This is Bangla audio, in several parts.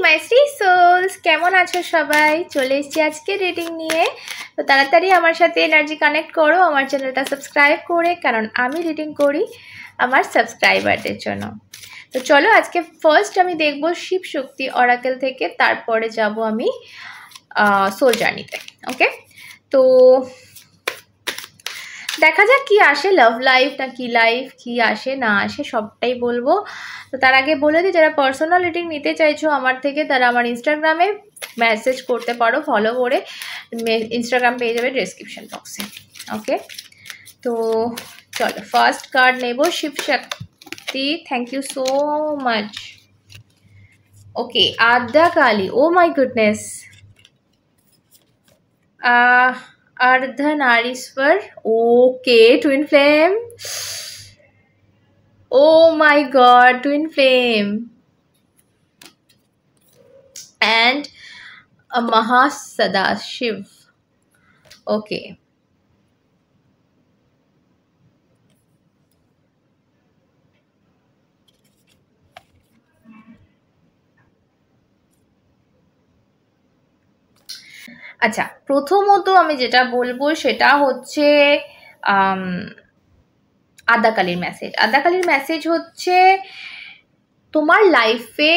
মাই সি সোলস, কেমন আছো সবাই? চলে এসেছি আজকে রিডিং নিয়ে। তো তাড়াতাড়ি আমার সাথে এনার্জি কানেক্ট করো, আমার চ্যানেলটা সাবস্ক্রাইব করে, কারণ আমি রিডিং করি আমার সাবস্ক্রাইবারদের জন্য। তো চলো আজকে ফার্স্ট আমি দেখব শিব শক্তি অরাকেল থেকে, তারপরে যাব আমি সোল জার্নিতে। ওকে, তো দেখা যাক কি আসে, লাভ লাইফ না কি লাইফ, কি আসে না আসে সবটাই বলবো। তো তার আগে বলে দিই, যারা পার্সোনাল রিডিং নিতে চাইছো আমার থেকে, তারা আমার ইনস্টাগ্রামে মেসেজ করতে পারো, ফলো করে ইনস্টাগ্রাম পেয়ে যাবে ডেসক্রিপশন বক্সে। ওকে, তো চলো ফার্স্ট কার্ড নেব, Shiv Shakti. Thank you so much. Okay, Adya Kali, oh my goodness. Ardhanarishwar, okay, twin flame. Oh my god, twin flame. And a Mahasadashiv. Okay. আচ্ছা, প্রথমত আমি যেটা বলবো সেটা হচ্ছে আদ্যাকালীর মেসেজ। আদ্যাকালীর মেসেজ হচ্ছে তোমার লাইফে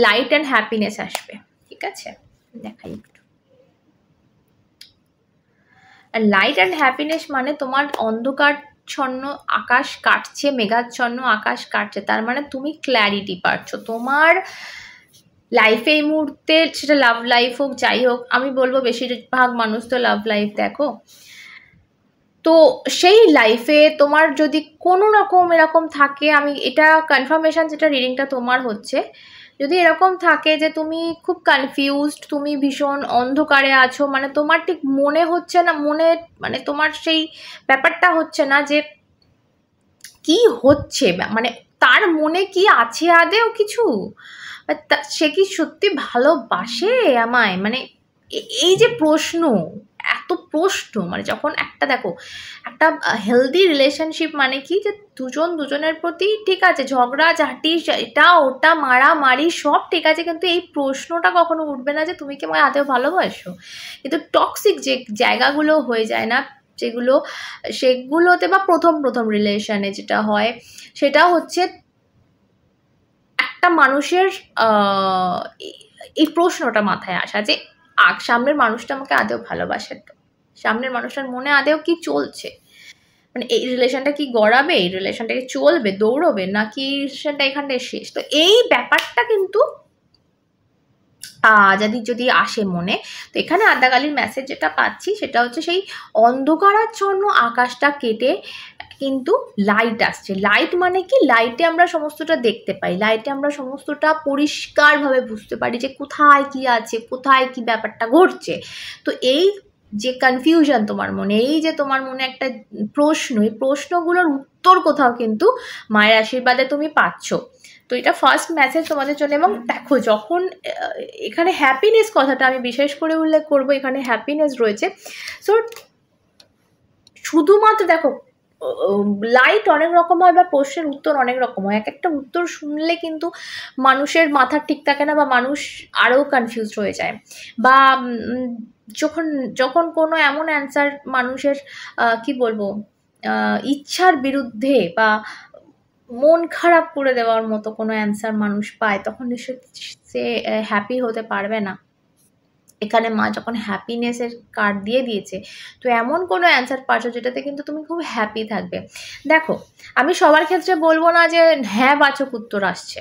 লাইট অ্যান্ড হ্যাপিনেস আসবে। ঠিক আছে, দেখাই একটু। লাইট অ্যান্ড হ্যাপিনেস মানে তোমার অন্ধকারচ্ছন্ন আকাশ কাটছে, মেঘাচ্ছন্ন আকাশ কাটছে, তার মানে তুমি ক্ল্যারিটি পাচ্ছ তোমার লাইফে এই মুহূর্তে, সেটা লাভ লাইফ হোক যাই হোক। আমি বলবো বেশিরভাগ মানুষ তো লাভ লাইফ দেখো, তো সেই লাইফে তোমার যদি কোনো রকম এরকম থাকে, আমি এটা কনফার্মেশন যেটা রিডিংটা তোমার হচ্ছে, যদি এরকম থাকে যে তুমি খুব কনফিউজড, তুমি ভীষণ অন্ধকারে আছো, মানে তোমার ঠিক মনে হচ্ছে না, মনে মানে তোমার সেই ব্যাপারটা হচ্ছে না যে কি হচ্ছে, মানে তার মনে কি আছে আদেও কিছু, সে কি সত্যি ভালোবাসে আমায়, মানে এই যে প্রশ্ন, এত প্রশ্ন, মানে যখন একটা দেখো একটা হেলদি রিলেশনশিপ মানে কি, যে দুজন দুজনের প্রতি ঠিক আছে, ঝগড়া ঝাঁটি এটা ওটা মারামারি সব ঠিক আছে, কিন্তু এই প্রশ্নটা কখনো উঠবে না যে তুমি কি আমায় আদেও ভালোবাসো। কিন্তু টক্সিক যে জায়গাগুলো হয়ে যায় না, যেগুলো সেগুলোতে বা প্রথম প্রথম রিলেশনে যেটা হয় সেটা হচ্ছে একটা মানুষের এই প্রশ্নটা মাথায় আসা যে সামনের মানুষটা আমাকে আদেও ভালোবাসে তো, সামনের মানুষটার মনে আদেও কি চলছে, মানে এই রিলেশনটা কি গড়াবে, এই রিলেশনটা কি চলবে, দৌড়বে, নাকি রিলেশনটা এখানটায় শেষ। তো এই ব্যাপারটা কিন্তু যদি আসে মনে, তো এখানে আদ্যাকালীর মেসেজ যেটা পাচ্ছি সেটা হচ্ছে সেই অন্ধকারাচ্ছন্ন আকাশটা কেটে কিন্তু লাইট আসছে। লাইট মানে কি, লাইটে আমরা সমস্তটা দেখতে পাই, লাইটে আমরা সমস্তটা পরিষ্কারভাবে বুঝতে পারি যে কোথায় কি আছে, কোথায় কি ব্যাপারটা ঘটছে। তো এই যে কনফিউশন তোমার মনে, এই যে তোমার মনে একটা প্রশ্ন, এই প্রশ্নগুলোর উত্তর কোথাও কিন্তু মায়ের আশীর্বাদে তুমি পাচ্ছ। তো এটা ফার্স্ট মেসেজ তোমাদের জন্য। এবং দেখো, যখন এখানে হ্যাপিনেস কথাটা আমি বিশেষ করে উল্লেখ করব, এখানে হ্যাপিনেস রয়েছে। সো শুধুমাত্র দেখো, লাইট অনেক রকম হয় বা প্রশ্নের উত্তর অনেক রকম হয়, এক একটা উত্তর শুনলে কিন্তু মানুষের মাথা ঠিক থাকে না, বা মানুষ আরও কনফিউজড হয়ে যায়, বা যখন যখন কোনো এমন অ্যান্সার মানুষের কি বলবো ইচ্ছার বিরুদ্ধে বা মন খারাপ করে দেওয়ার মতো কোনো অ্যান্সার মানুষ পায়, তখন সে হ্যাপি হতে পারবে না। এখানে মা যখন হ্যাপিনেসের কার্ড দিয়ে দিয়েছে, তো এমন কোনো অ্যান্সার পাচ্ছ যেটাতে কিন্তু তুমি খুব হ্যাপি থাকবে। দেখো, আমি সবার ক্ষেত্রে বলবো না যে হ্যাঁ বাচক উত্তর আসছে,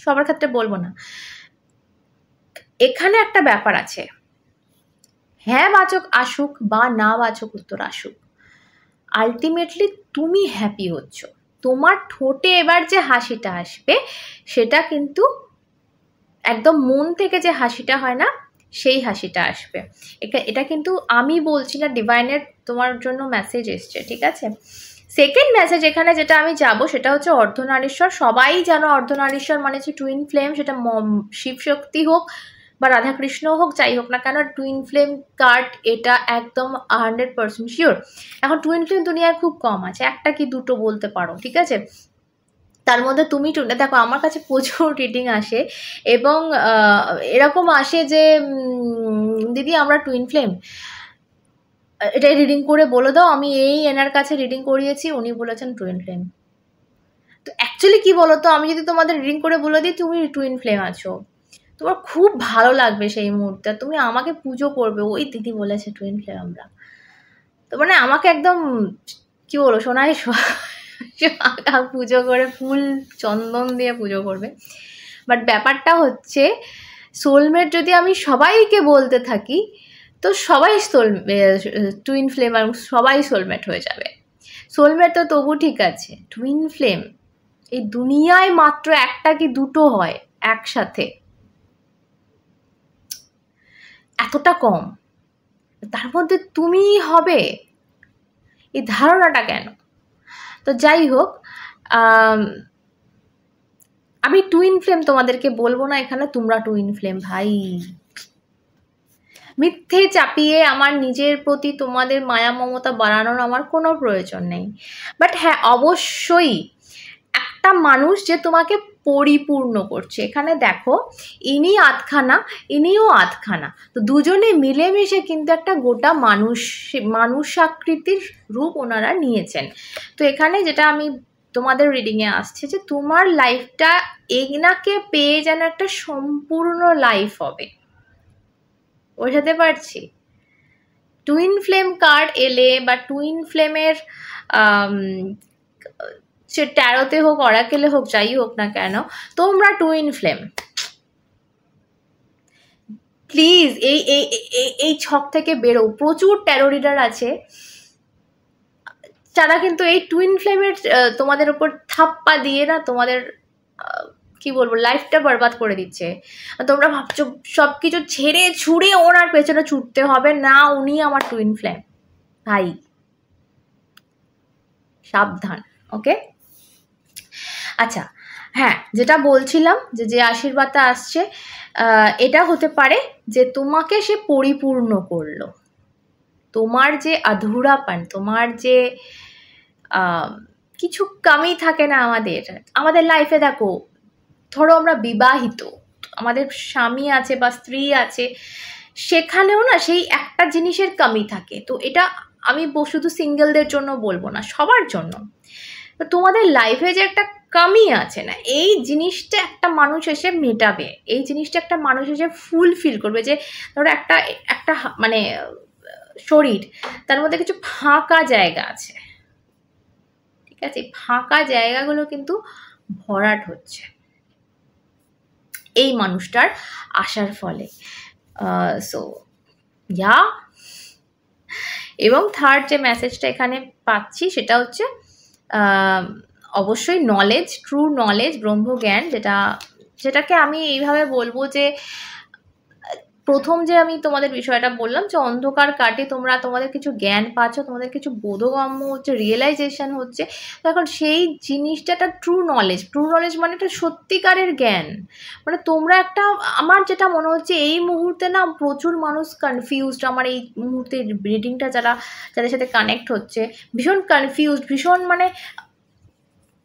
সবার ক্ষেত্রে বলবো না। এখানে একটা ব্যাপার আছে, হ্যাঁ বাচক আসুক বা না বাচক উত্তর আসুক, আলটিমেটলি তুমি হ্যাপি হচ্ছ। তোমার ঠোঁটে এবার যে হাসিটা আসবে সেটা কিন্তু একদম মন থেকে যে হাসিটা হয় না, সেই হাসিটা আসবে। এটা কিন্তু আমি বলছি না, ডিভাইনের তোমার জন্য মেসেজ এসছে, ঠিক আছে। সেকেন্ড মেসেজ এখানে যেটা আমি যাব সেটা হচ্ছে অর্ধনারীশ্বর। সবাই জানো অর্ধনারীশ্বর মানে হচ্ছে টুইন ফ্লেম, সেটা শিব শক্তি হোক বা রাধাকৃষ্ণ হোক, যাই হোক না কেন, টুইন ফ্লেম কার্ড এটা একদম 100% শিওর। এখন টুইন ফ্লেম দুনিয়ায় খুব কম আছে, একটা কি দুটো বলতে পারো, ঠিক আছে। তার মধ্যে তুমি দেখো আমার কাছে প্রচুর রিডিং আসে এবং এরকম আসে যে দিদি আমরা টুইন ফ্লেম, এটাই রিডিং করে বলে দাও, আমি এই এনার কাছে রিডিং করিয়েছি, উনি বলেছেন টুইন ফ্লেম। তো অ্যাকচুয়ালি কি বলো তো, আমি যদি তোমাদের রিডিং করে বলে দিই তুমি টুইন ফ্লেম আছো, তোমার খুব ভালো লাগবে সেই মুহূর্তে, তুমি আমাকে পুজো করবে, ওই দিদি বলেছে টুইন ফ্লেম আমরা। তো মানে আমাকে একদম কি বলো সোনায় পুজো করে ফুল চন্দন দিয়ে পুজো করবে। বাট ব্যাপারটা হচ্ছে সোলমেট যদি আমি সবাইকে বলতে থাকি তো সবাই টুইন ফ্লেম আর সবাই সোলমেট হয়ে যাবে। সোলমেট তো তবু ঠিক আছে, টুইন ফ্লেম এই দুনিয়ায় মাত্র একটা কি দুটো হয় একসাথে, এতটা কম, তার মধ্যে তুমি হবে, এই ধারণাটা কেন? তো যাই হোক, আমি টুইন ফ্লেম তোমাদেরকে বলবো না এখানে, তোমরা টুইন ফ্লেম ভাই। মিথ্যে চাপিয়ে আমার নিজের প্রতি তোমাদের মায়া মমতা বাড়ানোর আমার কোনো প্রয়োজন নেই। বাট হ্যাঁ, অবশ্যই একটা মানুষ যে তোমাকে পরিপূর্ণ করছে, এখানে দেখো ইনি আধখানা ইনিও আধখানা, তো দুজনে মিলেমিশে কিন্তু একটা গোটা মানুষাকৃতির রূপ ওনারা নিয়েছেন। তো এখানে যেটা আমি তোমাদের রিডিংয়ে আসছে যে তোমার লাইফটা এনাকে পেয়ে যেন একটা সম্পূর্ণ লাইফ হবে, বোঝাতে পারছি? টুইন ফ্লেম কার্ড এলে বা টুইন ফ্লেমের সে ট্যারোতে হোক অরাকেলে হোক যাই হোক না কেন, তোমরা টুইন ফ্লেম প্লিজ এই ছক থেকে বেরো। প্রচুর ট্যারো রিডার আছে যারা কিন্তু এই টুইন ফ্লেমের তোমাদের উপর থাপ্পা দিয়ে না তোমাদের কি বলবো লাইফটা বরবাদ করে দিচ্ছে। তোমরা ভাবছো সব কিছু ছেড়ে ছুড়ে ওনার পেছনে ছুটতে হবে, না উনি আমার টুইন ফ্লেম ভাই, সাবধান। ওকে, আচ্ছা হ্যাঁ, যেটা বলছিলাম যে আশীর্বাদটা আসছে, এটা হতে পারে যে তোমাকে সে পরিপূর্ণ করলো, তোমার যে আধুরাপন, তোমার যে কিছু কমই থাকে না আমাদের লাইফে। দেখো ধরো আমরা বিবাহিত, আমাদের স্বামী আছে বা স্ত্রী আছে, সেখানেও না সেই একটা জিনিসের কমি থাকে। তো এটা আমি শুধু সিঙ্গেলদের জন্য বলবো না, সবার জন্য। তো তোমাদের লাইফে যে একটা কমি আছে না, এই জিনিসটা একটা মানুষ এসে মেটাবে, এই জিনিসটা একটা মানুষ এসে ফুলফিল করবে। যে ধরো একটা মানে শরীর, তার মধ্যে কিছু ফাঁকা জায়গা আছে, ঠিক আছে, ফাঁকা জায়গাগুলো কিন্তু ভরাট হচ্ছে এই মানুষটার আসার ফলে। সো ইয়া, এবং থার্ড যে মেসেজটা এখানে পাচ্ছি সেটা হচ্ছে অবশ্যই নলেজ, ট্রু নলেজ, ব্রহ্মজ্ঞান, যেটাকে আমি এইভাবে বলবো যে প্রথম যে আমি তোমাদের বিষয়টা বললাম যে অন্ধকার কাটে তোমরা তোমাদের কিছু জ্ঞান পাচ্ছ, তোমাদের কিছু বোধগম্য হচ্ছে, রিয়েলাইজেশন হচ্ছে। তো এখন সেই জিনিসটা একটা ট্রু নলেজ মানে একটা সত্যিকারের জ্ঞান। মানে তোমরা একটা, আমার যেটা মনে হচ্ছে এই মুহূর্তে না প্রচুর মানুষ কনফিউজড, আমার এই মুহূর্তে রিডিংটা যাদের সাথে কানেক্ট হচ্ছে ভীষণ কনফিউজড, ভীষণ মানে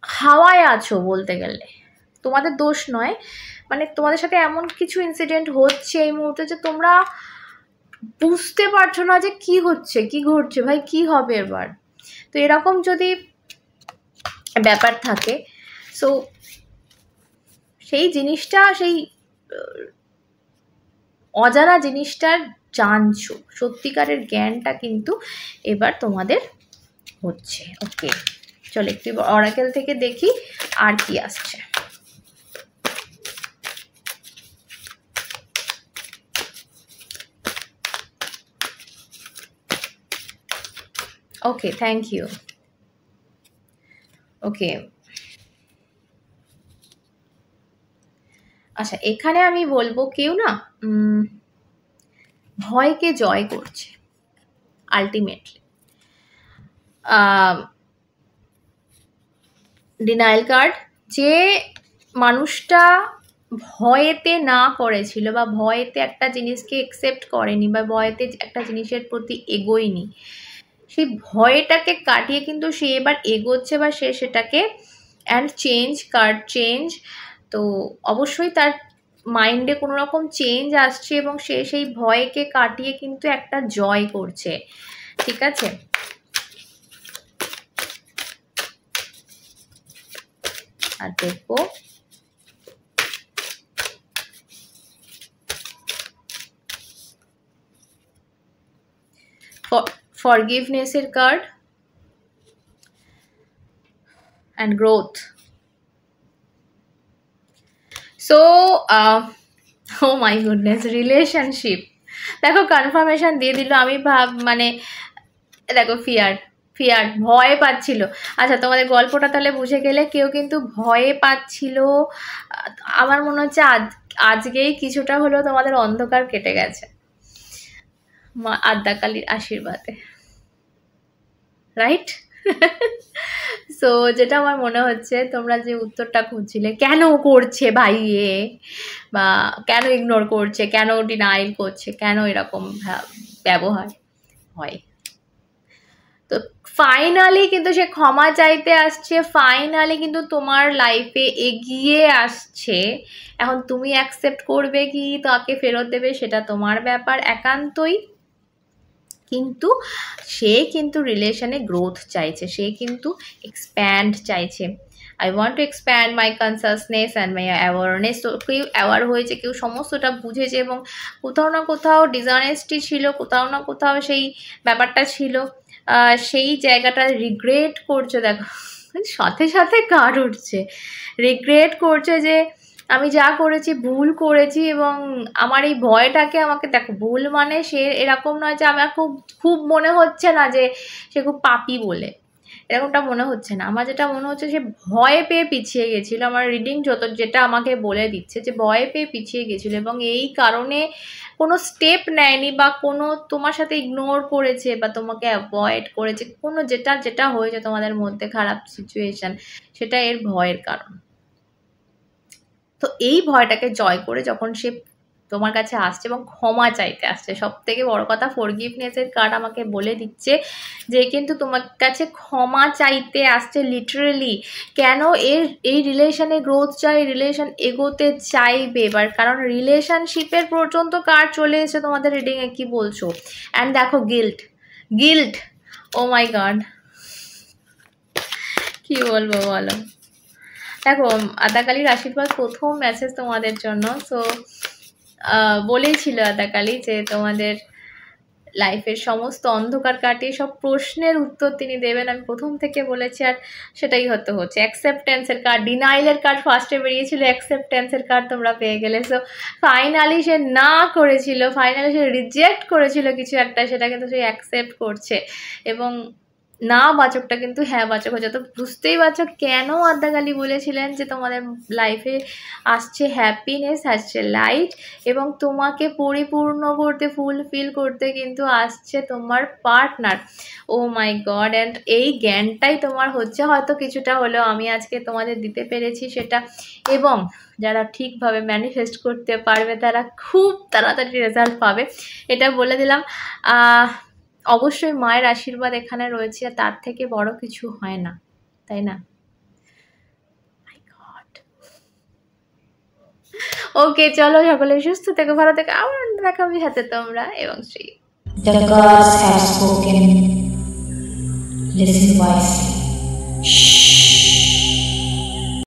হাওয়ায় আছো বলতে গেলে, তোমাদের দোষ নয়, মানে তোমাদের সাথে এমন কিছু ইনসিডেন্ট হচ্ছে এই মুহূর্তে যে তোমরা বুঝতে পারছো না যে কি হচ্ছে, কি ঘটছে, ভাই কি হবে এবার। তো এরকম যদি ব্যাপার থাকে, সো সেই জিনিসটা, সেই অজানা জিনিসটা জানছো, সত্যিকারের জ্ঞানটা কিন্তু এবার তোমাদের হচ্ছে। ওকে, চলো একটু অরাকেল থেকে দেখি আর কি আসছে। ওকে, থ্যাংক ইউ। ওকে, আচ্ছা এখানে আমি বলবো কেউ না ভয়কে জয় করছে আলটিমেটলি। ডিনায়াল কার্ড, যে মানুষটা ভয়েতে না করেছিল বা ভয়েতে একটা জিনিসকে একসেপ্ট করেনি বা ভয়েতে একটা জিনিসের প্রতি এগোয়নি, সেই ভয়টাকে কাটিয়ে কিন্তু সে এবার এগোচ্ছে বা সে সেটাকে অ্যান্ড চেঞ্জ, কার্ড চেঞ্জ। তো অবশ্যই তার মাইন্ডে কোনো রকম চেঞ্জ আসছে এবং সে সেই ভয়কে কাটিয়ে কিন্তু একটা জয় করছে, ঠিক আছে? আর দেখবো ফরগিভনেসের card and growth. So oh my goodness, relationship দেখো কনফার্মেশন দিয়ে দিল। আমি মানে দেখো ফিয়ার ভয় পাচ্ছিল। আচ্ছা, তোমাদের গল্পটা তাহলে বুঝে গেলে, কেউ কিন্তু ভয়ে পাচ্ছিল। আমার মনে হচ্ছে আজকেই কিছুটা হলেও তোমাদের অন্ধকার কেটে গেছে মা আদ্যাকালীর আশীর্বাদে, রাইট? সো যেটা আমার মনে হচ্ছে, তোমরা যে উত্তরটা খুঁজছিলে কেন করছে ভাই এ, বা কেন ইগনোর করছে, কেন ডিনাইল করছে, কেন এরকম ব্যবহার হয়, তো ফাইনালি কিন্তু সে ক্ষমা চাইতে আসছে, ফাইনালি কিন্তু তোমার লাইফে এগিয়ে আসছে। এখন তুমি অ্যাকসেপ্ট করবে কি তাকে ফেরত দেবে সেটা তোমার ব্যাপার একান্তই, কিন্তু সে কিন্তু রিলেশনে গ্রোথ চাইছে, সে কিন্তু এক্সপ্যান্ড চাইছে। I want to expand my consciousness and my awareness. তো কেউ অ্যাওয়ার হয়েছে, কেউ সমস্তটা বুঝেছে, এবং কোথাও না কোথাও ডিসঅনেস্টি ছিল, কোথাও না কোথাও সেই ব্যাপারটা ছিল, সেই জায়গাটা রিগ্রেট করছে। দেখো সাথে সাথে কার্ড উঠছে, রিগ্রেট করছে যে আমি যা করেছি ভুল করেছি, এবং আমার এই ভয়টাকে আমাকে, দেখো ভুল মানে সে এরকম নয় যে আমার খুব মনে হচ্ছে না যে সে খুব পাপী বলে, এরকমটা মনে হচ্ছে না। আমার যেটা মনে হচ্ছে সে ভয় পেয়ে পিছিয়ে গেছিলো। আমার রিডিং যেটা আমাকে বলে দিচ্ছে যে ভয় পেয়ে পিছিয়ে গেছিলো, এবং এই কারণে কোনো স্টেপ নেয়নি, বা কোনো তোমার সাথে ইগনোর করেছে, বা তোমাকে অ্যাভয়েড করেছে, কোনো যেটা হয়েছে তোমাদের মধ্যে খারাপ সিচুয়েশান, সেটা এর ভয়ের কারণ। তো এই ভয়টাকে জয় করে যখন সে তোমার কাছে আসছে এবং ক্ষমা চাইতে আসছে, সব থেকে বড় কথা ফরগিভনেসের কার্ড আমাকে বলে দিচ্ছে যে কিন্তু তোমার কাছে ক্ষমা চাইতে আসছে লিটারেলি। কেন? এই রিলেশনে গ্রোথ চাই, রিলেশন এগোতে চাইবে এবার, কারণ রিলেশনশিপের পর্যন্ত কার্ড চলে এসে তোমাদের রিডিংয়ে, কি বলছো? অ্যান্ড দেখো গিল্ট, ও মাই গড, কি বলবো বলো। দেখো আদ্যাকালীর আশীর্বাদ প্রথম মেসেজ তোমাদের জন্য। সো বলেইছিল আদ্যাকালী যে তোমাদের লাইফের সমস্ত অন্ধকার কাটিয়ে সব প্রশ্নের উত্তর তিনি দেবেন, আমি প্রথম থেকে বলেছি, আর সেটাই হচ্ছে। অ্যাকসেপ্টেন্সের কার্ড, ডিনাইলের কার্ড ফার্স্টে বেরিয়েছিল, অ্যাকসেপ্টেন্সের কার্ড তোমরা পেয়ে গেলে। সো ফাইনালি সে না করেছিল, ফাইনালি সে রিজেক্ট করেছিল কিছু একটা, সেটা কিন্তু সে অ্যাকসেপ্ট করছে, এবং না বাচকটা কিন্তু হ্যাঁ বাচক হচ্ছে। তো বুঝতেই পারছো কেন আদ্যাকালী বলেছিলেন যে তোমাদের লাইফে আসছে হ্যাপিনেস, আসছে লাইট, এবং তোমাকে পরিপূর্ণ করতে, ফুলফিল করতে কিন্তু আসছে তোমার partner. Oh my God, and এই জ্ঞানটাই তোমার হচ্ছে, হয়তো কিছুটা হলেও আমি আজকে তোমাদের দিতে পেরেছি সেটা, এবং যারা ঠিকভাবে ম্যানিফেস্ট করতে পারবে তারা খুব তাড়াতাড়ি রেজাল্ট পাবে, এটা বলে দিলাম। অবশ্যই মায়ের আশীর্বাদ এখানে রয়েছে, আর তার থেকে বড় কিছু হয় না, তাই না? ওকে, চলো সকলে সুস্থ থেকো, ভালো থেকো, আবার দেখাবি হাতে তোমরা এবং Shri. The gods have spoken. Listen wisely.